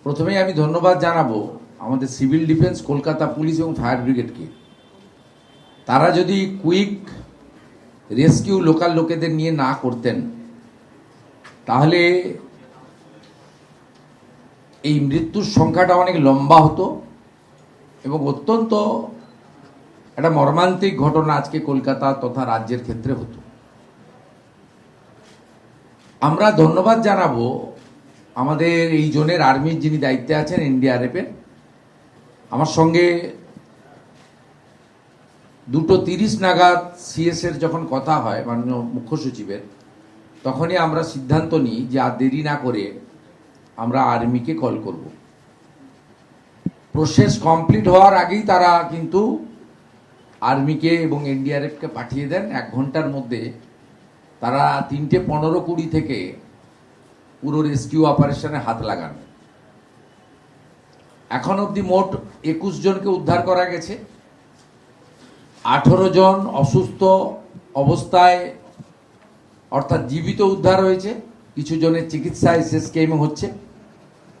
প্রথমেই আমি ধন্যবাদ জানাবো আমাদের সিভিল ডিফেন্স, কলকাতা পুলিশ এবং ফায়ার ব্রিগেডকে। তারা যদি কুইক রেস্কিউ লোকাল লোকেদের নিয়ে না করতেন তাহলে এই মৃত্যুর সংখ্যাটা অনেক লম্বা হতো এবং অত্যন্ত একটা মর্মান্তিক ঘটনা আজকে কলকাতা তথা রাজ্যের ক্ষেত্রে হতো। আমরা ধন্যবাদ জানাবো আমাদের এই জোনের আর্মির যিনি দায়িত্বে আছেন, এনডিআরএফের। আমার সঙ্গে 2:30 নাগাদ সিএসের যখন কথা হয় মাননীয় মুখ্য সচিবের, তখনই আমরা সিদ্ধান্ত নিই যে আর দেরি না করে আমরা আর্মিকে কল করব। প্রসেস কমপ্লিট হওয়ার আগেই তারা কিন্তু আর্মিকে এবং এনডিআরএফকে পাঠিয়ে দেন। 1 ঘন্টার মধ্যে তারা 3:15-20 থেকে পুরো রেস্কিউ অপারেশনে হাত লাগান। এখন অবধি মোট 21 জনকে উদ্ধার করা গেছে। 18 জন অসুস্থ অবস্থায় অর্থাৎ জীবিত উদ্ধার হয়েছে, কিছু জনের চিকিৎসা এসএসকেএমে হচ্ছে।